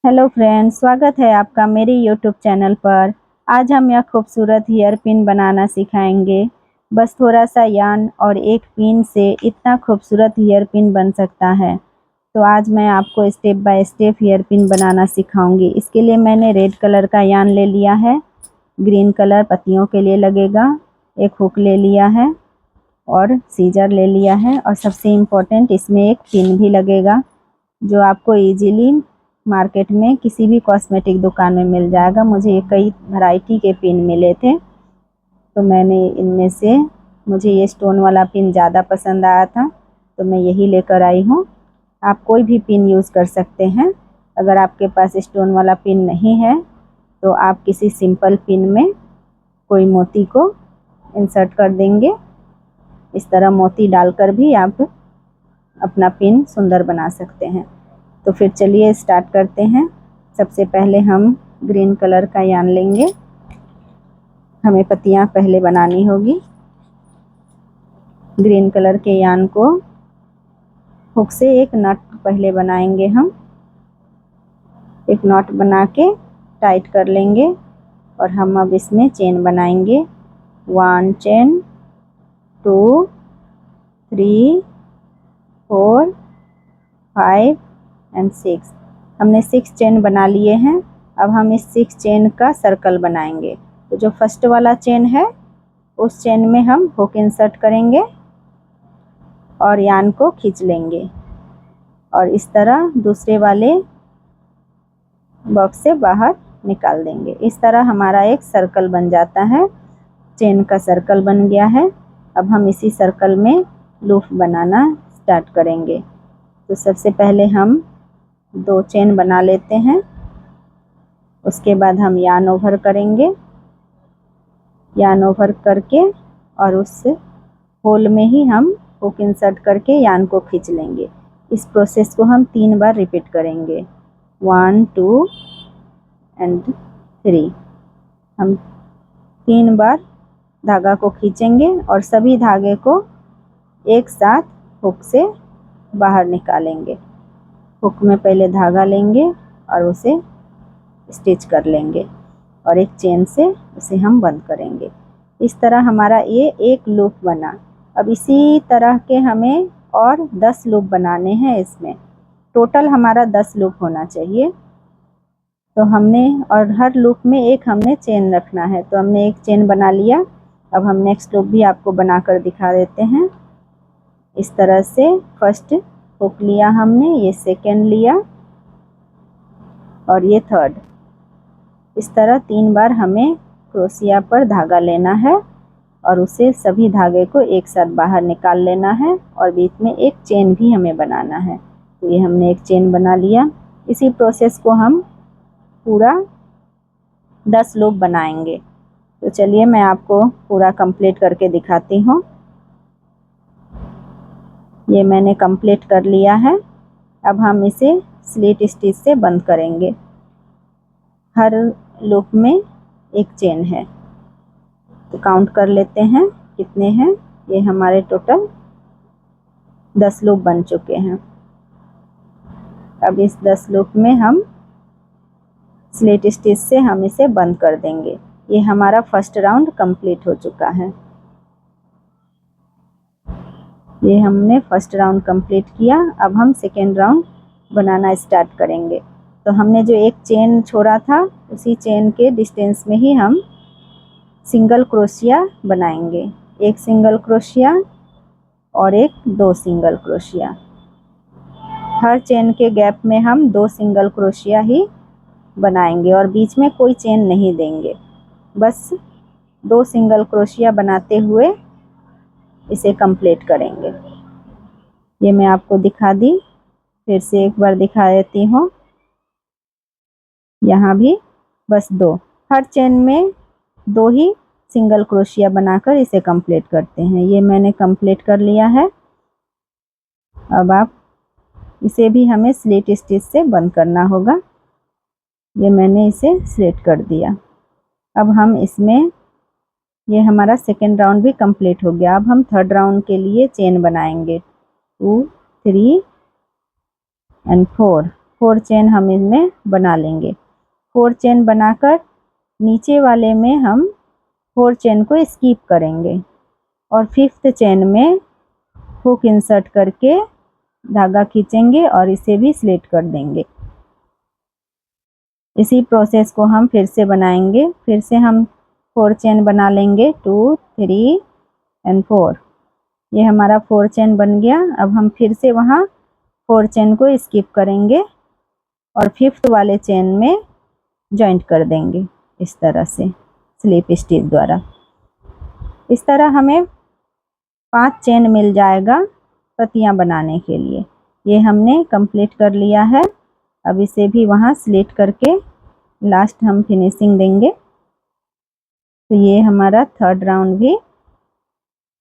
Hello friends, स्वागत है आपका मेरे यूट्यूब चैनल पर। आज हम यह खूबसूरत हेयर पिन बनाना सिखाएंगे। बस थोड़ा सा यार्न और एक पिन से इतना खूबसूरत हेयर पिन बन सकता है। तो आज मैं आपको step by step hair pin बनाना सिखाऊंगी। इसके लिए मैंने रेड कलर का यार्न ले लिया है, ग्रीन कलर पत्तियों के लिए लगेगा, एक हुक ले लिया है और सीजर ले लिया है, और सबसे इम्पोर्टेंट इसमें एक पिन भी लगेगा जो आपको इजीली मार्केट में किसी भी कॉस्मेटिक दुकान में मिल जाएगा। मुझे कई वैरायटी के पिन मिले थे, तो मैंने इनमें से मुझे ये स्टोन वाला पिन ज़्यादा पसंद आया था, तो मैं यही लेकर आई हूँ। आप कोई भी पिन यूज़ कर सकते हैं। अगर आपके पास स्टोन वाला पिन नहीं है तो आप किसी सिंपल पिन में कोई मोती को इंसर्ट कर देंगे। इस तरह मोती डालकर भी आप अपना पिन सुंदर बना सकते हैं। तो फिर चलिए स्टार्ट करते हैं। सबसे पहले हम ग्रीन कलर का यार्न लेंगे। हमें पत्तियां पहले बनानी होगी। ग्रीन कलर के यार्न को हुक से एक नट पहले बनाएंगे हम। एक नॉट बना के टाइट कर लेंगे और हम अब इसमें चेन बनाएंगे। 1 चेन, 2, 3, 4, 5 एंड 6। हमने 6 चेन बना लिए हैं। अब हम इस 6 चेन का सर्कल बनाएंगे। तो जो फर्स्ट वाला चेन है उस चेन में हम हुक इंसर्ट करेंगे और यार्न को खींच लेंगे और इस तरह दूसरे वाले बॉक्स से बाहर निकाल देंगे। इस तरह हमारा एक सर्कल बन जाता है। चेन का सर्कल बन गया है। अब हम इसी सर्कल में लूप बनाना स्टार्ट करेंगे। तो सबसे पहले हम 2 चेन बना लेते हैं। उसके बाद हम यार्न ओवर करेंगे। यार्न ओवर करके और उस होल में ही हम हुक इंसर्ट करके यार्न को खींच लेंगे। इस प्रोसेस को हम 3 बार रिपीट करेंगे। 1, 2 एंड 3। हम 3 बार धागा को खींचेंगे और सभी धागे को एक साथ हुक से बाहर निकालेंगे। हुक में पहले धागा लेंगे और उसे स्टिच कर लेंगे और एक चेन से उसे हम बंद करेंगे। इस तरह हमारा ये एक लूप बना। अब इसी तरह के हमें और 10 लूप बनाने हैं। इसमें टोटल हमारा 10 लूप होना चाहिए। तो हमने और हर लूप में एक हमने चेन रखना है। तो हमने एक चेन बना लिया। अब हम नेक्स्ट लूप भी आपको बनाकर दिखा देते हैं। इस तरह से फर्स्ट हुक लिया हमने, ये सेकेंड लिया और ये थर्ड। इस तरह 3 बार हमें क्रोशिया पर धागा लेना है और उसे सभी धागे को एक साथ बाहर निकाल लेना है और बीच में एक चेन भी हमें बनाना है। तो ये हमने एक चेन बना लिया। इसी प्रोसेस को हम पूरा 10 लूप बनाएंगे। तो चलिए मैं आपको पूरा कंप्लीट करके दिखाती हूँ। ये मैंने कंप्लीट कर लिया है। अब हम इसे स्लिट स्टिच से बंद करेंगे। हर लूप में एक चेन है। तो काउंट कर लेते हैं कितने हैं। ये हमारे टोटल 10 लूप बन चुके हैं। अब इस 10 लूप में हम स्लिट स्टिच से हम इसे बंद कर देंगे। ये हमारा फर्स्ट राउंड कंप्लीट हो चुका है। ये हमने फर्स्ट राउंड कंप्लीट किया। अब हम सेकेंड राउंड बनाना स्टार्ट करेंगे। तो हमने जो एक चेन छोड़ा था उसी चेन के डिस्टेंस में ही हम सिंगल क्रोशिया बनाएंगे। एक सिंगल क्रोशिया और एक 2 सिंगल क्रोशिया। हर चेन के गैप में हम 2 सिंगल क्रोशिया ही बनाएंगे और बीच में कोई चेन नहीं देंगे। बस 2 सिंगल क्रोशिया बनाते हुए इसे कंप्लीट करेंगे। ये मैं आपको दिखा दी, फिर से एक बार दिखा देती हूँ। यहाँ भी बस 2, हर चेन में 2 ही सिंगल क्रोशिया बनाकर इसे कंप्लीट करते हैं। ये मैंने कंप्लीट कर लिया है। अब आप इसे भी हमें स्लिट स्टिच से बंद करना होगा। ये मैंने इसे स्लिट कर दिया। अब हम इसमें, ये हमारा सेकेंड राउंड भी कंप्लीट हो गया। अब हम थर्ड राउंड के लिए चेन बनाएंगे। 2, 3 एंड 4। 4 चेन हम इसमें बना लेंगे। 4 चेन बनाकर नीचे वाले में हम 4 चेन को स्किप करेंगे और 5th चेन में हुक इंसर्ट करके धागा खींचेंगे और इसे भी स्लिट कर देंगे। इसी प्रोसेस को हम फिर से बनाएंगे। फिर से हम 4 चेन बना लेंगे, 2 3 एंड 4। ये हमारा 4 चेन बन गया। अब हम फिर से वहाँ 4 चेन को स्किप करेंगे और 5th वाले चेन में जॉइंट कर देंगे इस तरह से स्लिप स्टिच द्वारा। इस तरह हमें 5 चेन मिल जाएगा पत्तियां बनाने के लिए। ये हमने कंप्लीट कर लिया है। अब इसे भी वहाँ स्लिट करके लास्ट हम फिनिशिंग देंगे। तो ये हमारा 3rd राउंड भी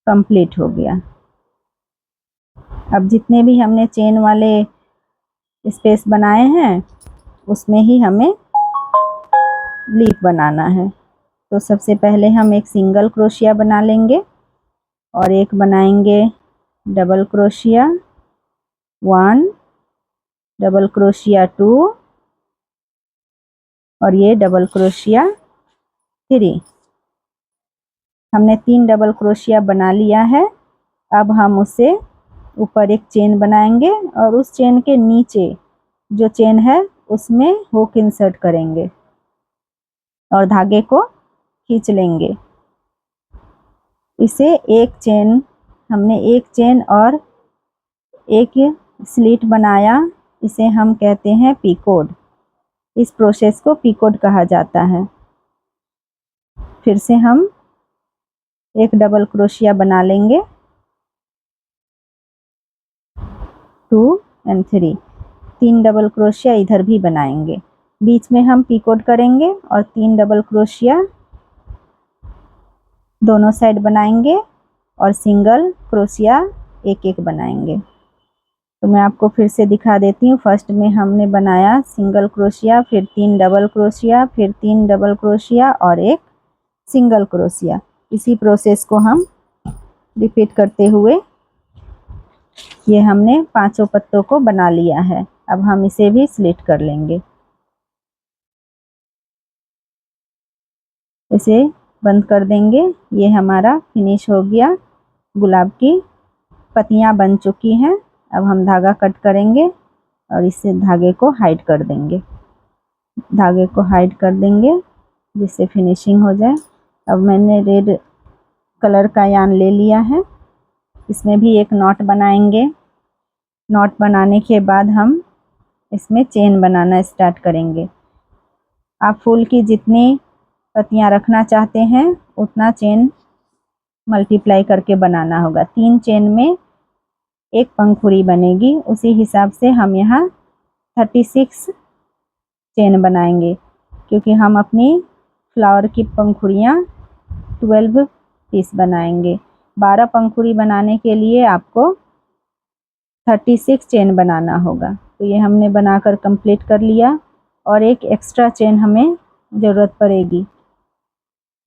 कंप्लीट हो गया। अब जितने भी हमने चेन वाले स्पेस बनाए हैं उसमें ही हमें लीफ बनाना है। तो सबसे पहले हम एक सिंगल क्रोशिया बना लेंगे और एक बनाएंगे डबल क्रोशिया 1, डबल क्रोशिया 2 और ये डबल क्रोशिया 3। हमने 3 डबल क्रोशिया बना लिया है। अब हम उसे ऊपर एक चेन बनाएंगे और उस चेन के नीचे जो चेन है उसमें हुक इंसर्ट करेंगे और धागे को खींच लेंगे। इसे एक चेन, हमने एक चेन और एक स्लिट बनाया, इसे हम कहते हैं पीकोड। इस प्रोसेस को पीकोड कहा जाता है। फिर से हम एक डबल क्रोशिया बना लेंगे, 2 एंड 3। 3 डबल क्रोशिया इधर भी बनाएंगे। बीच में हम पीकोड करेंगे और 3 डबल क्रोशिया दोनों साइड बनाएंगे और सिंगल क्रोशिया एक एक बनाएंगे। तो मैं आपको फिर से दिखा देती हूँ। फर्स्ट में हमने बनाया सिंगल क्रोशिया, फिर 3 डबल क्रोशिया, फिर 3 डबल क्रोशिया और एक सिंगल क्रोशिया। इसी प्रोसेस को हम रिपीट करते हुए ये हमने 5 पत्तों को बना लिया है। अब हम इसे भी स्लिट कर लेंगे। इसे बंद कर देंगे। ये हमारा फिनिश हो गया। गुलाब की पत्तियां बन चुकी हैं। अब हम धागा कट करेंगे और इससे धागे को हाइड कर देंगे। धागे को हाइड कर देंगे जिससे फिनिशिंग हो जाए। अब मैंने रेड कलर का यार्न ले लिया है। इसमें भी एक नॉट बनाएंगे। नॉट बनाने के बाद हम इसमें चेन बनाना स्टार्ट करेंगे। आप फूल की जितनी पत्तियां रखना चाहते हैं उतना चेन मल्टीप्लाई करके बनाना होगा। 3 चेन में एक पंखुड़ी बनेगी। उसी हिसाब से हम यहाँ 36 चेन बनाएंगे, क्योंकि हम अपनी फ्लावर की पंखुड़ियाँ 12 पीस बनाएंगे। 12 पंखुड़ी बनाने के लिए आपको 36 चेन बनाना होगा। तो ये हमने बनाकर कंप्लीट कर लिया और एक एक्स्ट्रा चेन हमें ज़रूरत पड़ेगी।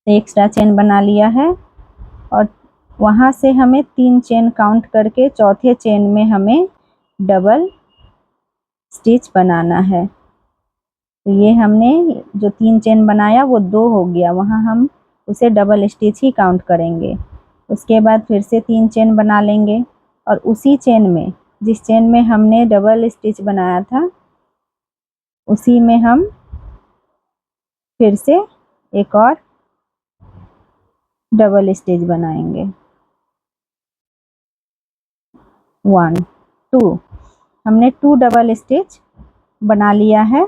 एक्स्ट्रा चेन बना लिया है और वहाँ से हमें 3 चेन काउंट करके चौथे चेन में हमें डबल स्टिच बनाना है। तो ये हमने जो 3 चेन बनाया वो 2 हो गया, वहाँ हम उसे डबल स्टिच ही काउंट करेंगे। उसके बाद फिर से 3 चेन बना लेंगे और उसी चेन में, जिस चेन में हमने डबल स्टिच बनाया था, उसी में हम फिर से एक और डबल स्टिच बनाएंगे। 1 2 हमने 2 डबल स्टिच बना लिया है।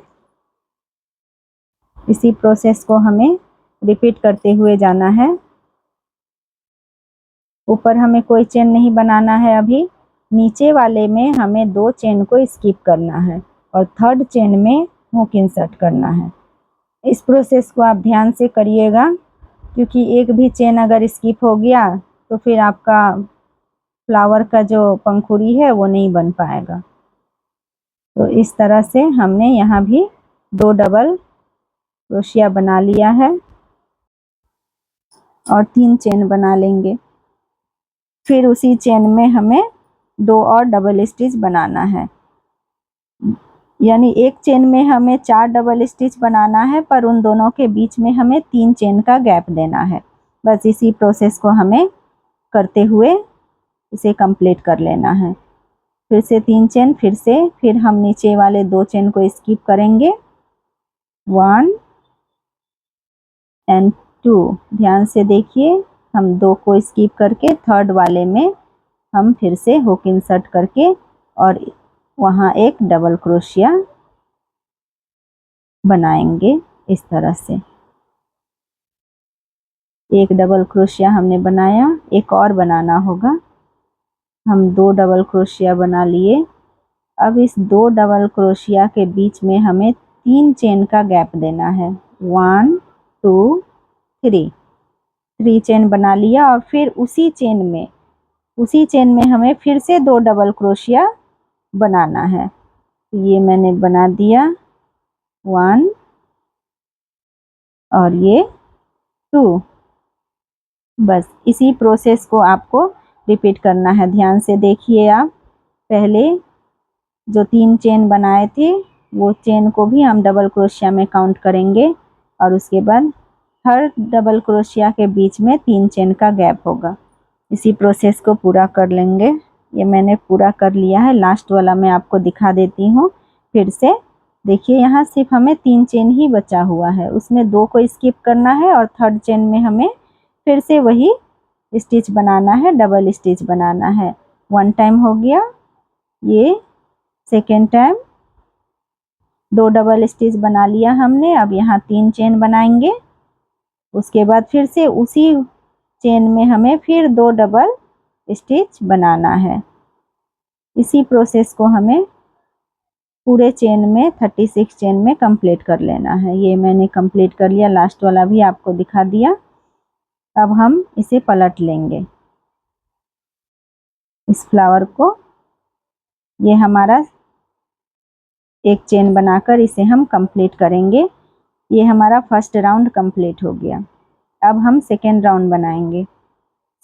इसी प्रोसेस को हमें रिपीट करते हुए जाना है। ऊपर हमें कोई चेन नहीं बनाना है अभी। नीचे वाले में हमें 2 चेन को स्किप करना है और 3rd चेन में हुक इंसर्ट करना है। इस प्रोसेस को आप ध्यान से करिएगा, क्योंकि एक भी चेन अगर स्किप हो गया तो फिर आपका फ्लावर का जो पंखुड़ी है वो नहीं बन पाएगा। तो इस तरह से हमने यहाँ भी 2 डबल क्रोशिया बना लिया है और 3 चेन बना लेंगे। फिर उसी चेन में हमें 2 और डबल स्टिच बनाना है। यानी एक चेन में हमें 4 डबल स्टिच बनाना है, पर उन दोनों के बीच में हमें 3 चेन का गैप देना है। बस इसी प्रोसेस को हमें करते हुए इसे कंप्लीट कर लेना है। फिर से 3 चेन, फिर हम नीचे वाले 2 चेन को स्किप करेंगे, 1 एंड 2। ध्यान से देखिए, हम 2 को स्किप करके थर्ड वाले में हम फिर से हुक इंसर्ट करके और वहाँ एक डबल क्रोशिया बनाएंगे इस तरह से। एक डबल क्रोशिया हमने बनाया, एक और बनाना होगा। हम 2 डबल क्रोशिया बना लिए। अब इस 2 डबल क्रोशिया के बीच में हमें 3 चेन का गैप देना है, 1 2 3 चेन बना लिया। और फिर उसी चेन में हमें फिर से 2 डबल क्रोशिया बनाना है। ये मैंने बना दिया, 1 और ये 2। बस इसी प्रोसेस को आपको रिपीट करना है। ध्यान से देखिए, आप पहले जो 3 चेन बनाए थे वो चेन को भी हम डबल क्रोशिया में काउंट करेंगे, और उसके बाद हर डबल क्रोशिया के बीच में 3 चेन का गैप होगा। इसी प्रोसेस को पूरा कर लेंगे। ये मैंने पूरा कर लिया है। लास्ट वाला मैं आपको दिखा देती हूँ फिर से। देखिए, यहाँ सिर्फ हमें 3 चेन ही बचा हुआ है, उसमें 2 को स्किप करना है और थर्ड चेन में हमें फिर से वही स्टिच बनाना है, डबल स्टिच बनाना है। 1 टाइम हो गया, ये सेकेंड टाइम 2 डबल स्टिच बना लिया हमने। अब यहाँ 3 चेन बनाएंगे, उसके बाद फिर से उसी चेन में हमें फिर 2 डबल स्टिच बनाना है। इसी प्रोसेस को हमें पूरे चेन में 36 चेन में कंप्लीट कर लेना है। ये मैंने कंप्लीट कर लिया, लास्ट वाला भी आपको दिखा दिया। अब हम इसे पलट लेंगे, इस फ्लावर को। ये हमारा एक चेन बनाकर इसे हम कंप्लीट करेंगे। ये हमारा फर्स्ट राउंड कंप्लीट हो गया। अब हम सेकेंड राउंड बनाएंगे।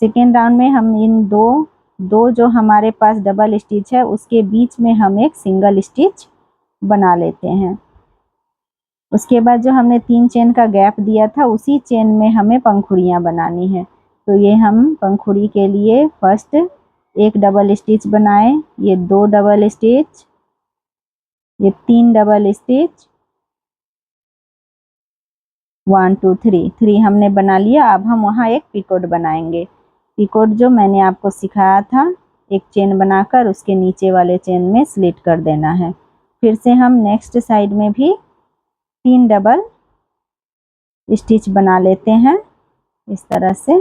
सेकेंड राउंड में हम इन दो जो हमारे पास डबल स्टिच है उसके बीच में हम एक सिंगल स्टिच बना लेते हैं। उसके बाद जो हमने 3 चेन का गैप दिया था उसी चेन में हमें पंखुड़ियाँ बनानी है। तो ये हम पंखुड़ी के लिए फर्स्ट एक डबल स्टिच बनाए, ये 2 डबल स्टिच, ये 3 डबल स्टिच, 1 2 3 हमने बना लिया। अब हम वहाँ एक पिकोट बनाएंगे। पिकोट जो मैंने आपको सिखाया था, एक चेन बनाकर उसके नीचे वाले चेन में स्लिट कर देना है। फिर से हम नेक्स्ट साइड में भी 3 डबल स्टिच बना लेते हैं इस तरह से।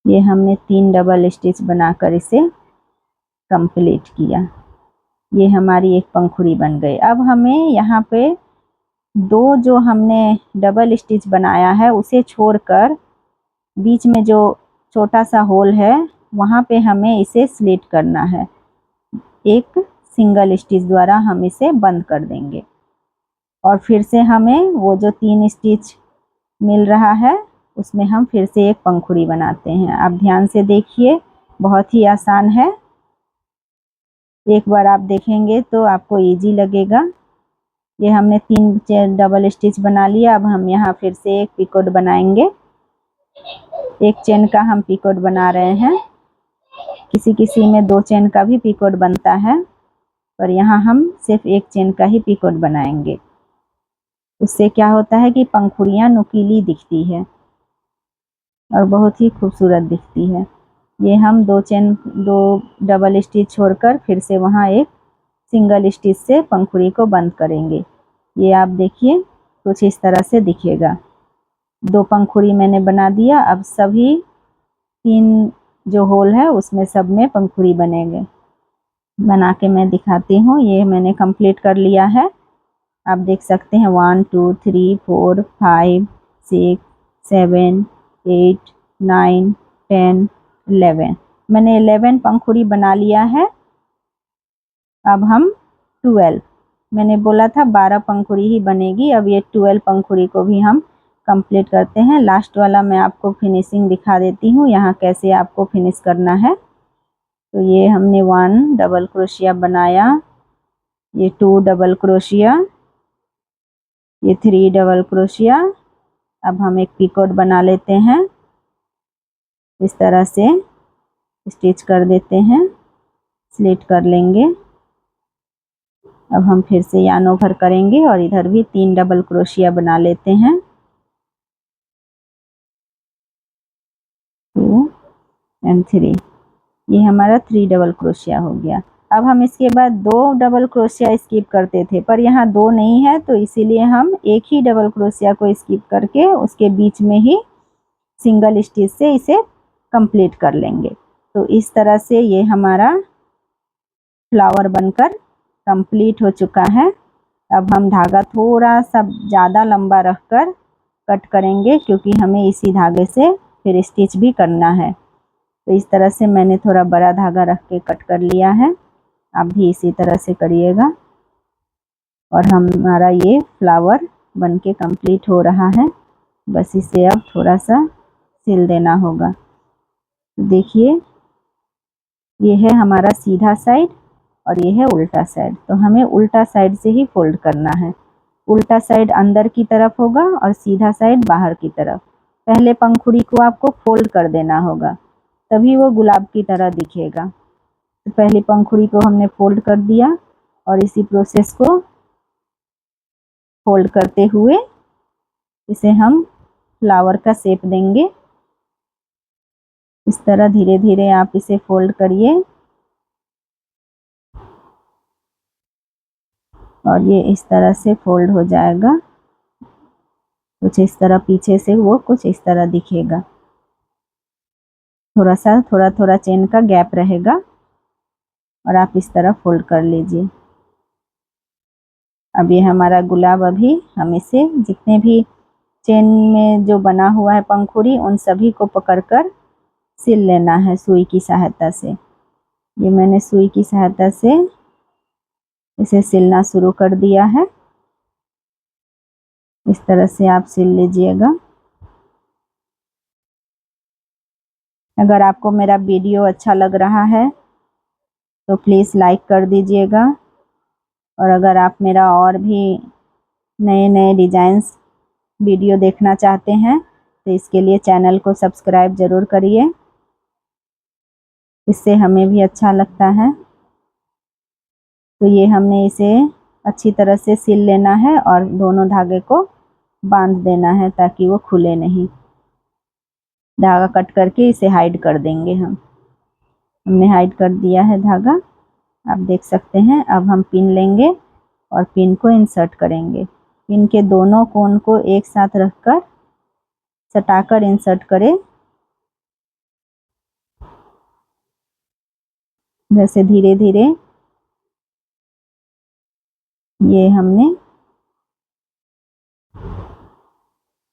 ये हमने 3 डबल स्टिच बनाकर इसे कंप्लीट किया। ये हमारी एक पंखुड़ी बन गई। अब हमें यहाँ पे 2 जो हमने डबल स्टिच बनाया है उसे छोड़कर बीच में जो छोटा सा होल है वहाँ पे हमें इसे स्लिट करना है। एक सिंगल स्टिच द्वारा हम इसे बंद कर देंगे और फिर से हमें वो जो 3 स्टिच मिल रहा है उसमें हम फिर से एक पंखुड़ी बनाते हैं। आप ध्यान से देखिए, बहुत ही आसान है। एक बार आप देखेंगे तो आपको इजी लगेगा। ये हमने 3 डबल स्टिच बना लिया। अब हम यहाँ फिर से एक पिकोट बनाएंगे। एक चेन का हम पिकोट बना रहे हैं। किसी किसी में 2 चेन का भी पिकोट बनता है, पर यहाँ हम सिर्फ एक चेन का ही पिकोट बनाएंगे। उससे क्या होता है कि पंखुड़ियाँ नुकीली दिखती है और बहुत ही खूबसूरत दिखती है। ये हम 2 डबल स्टिच छोड़कर फिर से वहाँ एक सिंगल स्टिच से पंखुड़ी को बंद करेंगे। ये आप देखिए, कुछ इस तरह से दिखेगा। 2 पंखुड़ी मैंने बना दिया। अब सभी 3 जो होल है उसमें सब में पंखुड़ी बनेंगे। बना के मैं दिखाती हूँ। ये मैंने कंप्लीट कर लिया है। आप देख सकते हैं 1 2 3 4 5 6 7 8 9 10 11। मैंने 11 पंखुड़ी बना लिया है। अब हम 12, मैंने बोला था 12 पंखुड़ी ही बनेगी। अब ये 12 पंखुड़ी को भी हम कंप्लीट करते हैं। लास्ट वाला मैं आपको फिनिशिंग दिखा देती हूँ, यहाँ कैसे आपको फिनिश करना है। तो ये हमने 1 डबल क्रोशिया बनाया, ये 2 डबल क्रोशिया, ये 3 डबल क्रोशिया। अब हम एक पिकोट बना लेते हैं, इस तरह से स्टिच कर देते हैं, स्लिट कर लेंगे। अब हम फिर से यार्न ओवर करेंगे और इधर भी 3 डबल क्रोशिया बना लेते हैं। 2 एंड 3, ये हमारा 3 डबल क्रोशिया हो गया। अब हम इसके बाद 2 डबल क्रोशिया स्किप करते थे, पर यहाँ 2 नहीं है, तो इसीलिए हम एक ही डबल क्रोशिया को स्किप करके उसके बीच में ही सिंगल स्टिच से इसे कंप्लीट कर लेंगे। तो इस तरह से ये हमारा फ्लावर बनकर कंप्लीट हो चुका है। अब हम धागा थोड़ा सा ज़्यादा लंबा रखकर कट करेंगे, क्योंकि हमें इसी धागे से फिर स्टिच भी करना है। तो इस तरह से मैंने थोड़ा बड़ा धागा रख के कट कर लिया है, आप भी इसी तरह से करिएगा। और हमारा ये फ्लावर बनके कंप्लीट हो रहा है, बस इसे अब थोड़ा सा सिल देना होगा। तो देखिए, ये है हमारा सीधा साइड और ये है उल्टा साइड, तो हमें उल्टा साइड से ही फोल्ड करना है। उल्टा साइड अंदर की तरफ होगा और सीधा साइड बाहर की तरफ। पहले पंखुड़ी को आपको फोल्ड कर देना होगा, तभी वो गुलाब की तरह दिखेगा। तो पहली पंखुड़ी को हमने फोल्ड कर दिया और इसी प्रोसेस को फोल्ड करते हुए इसे हम फ्लावर का शेप देंगे। इस तरह धीरे धीरे आप इसे फोल्ड करिए और ये इस तरह से फोल्ड हो जाएगा। कुछ इस तरह पीछे से वो कुछ इस तरह दिखेगा। थोड़ा सा थोड़ा चेन का गैप रहेगा और आप इस तरह फोल्ड कर लीजिए। अब ये हमारा गुलाब, अभी हम इसे जितने भी चेन में जो बना हुआ है पंखुड़ी, उन सभी को पकड़कर सिल लेना है सुई की सहायता से। ये मैंने सुई की सहायता से इसे सिलना शुरू कर दिया है। इस तरह से आप सिल लीजिएगा। अगर आपको मेरा वीडियो अच्छा लग रहा है तो प्लीज़ लाइक कर दीजिएगा, और अगर आप मेरा और भी नए नए डिज़ाइंस वीडियो देखना चाहते हैं तो इसके लिए चैनल को सब्सक्राइब ज़रूर करिए, इससे हमें भी अच्छा लगता है। तो ये हमने इसे अच्छी तरह से सिल लेना है और दोनों धागे को बांध देना है ताकि वो खुले नहीं। धागा कट करके इसे हाइड कर देंगे। हमने हाइड कर दिया है धागा, आप देख सकते हैं। अब हम पिन लेंगे और पिन को इंसर्ट करेंगे। पिन के दोनों कोन को एक साथ रखकर सटाकर इंसर्ट करें। जैसे धीरे धीरे ये हमने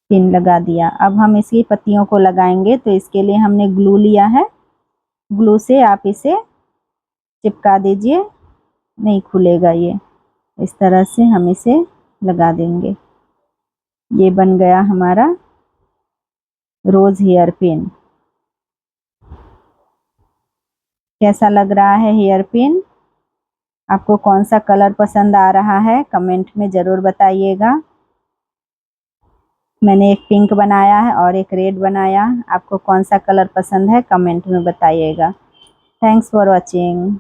पिन लगा दिया। अब हम इसकी पत्तियों को लगाएंगे, तो इसके लिए हमने ग्लू लिया है। ग्लू से आप इसे चिपका दीजिए, नहीं खुलेगा ये। इस तरह से हम इसे लगा देंगे। ये बन गया हमारा रोज हेयर पिन। कैसा लग रहा है हेयर पिन? आपको कौन सा कलर पसंद आ रहा है कमेंट में ज़रूर बताइएगा। मैंने एक पिंक बनाया है और एक रेड बनाया। आपको कौन सा कलर पसंद है कमेंट में बताइएगा। Thanks for watching.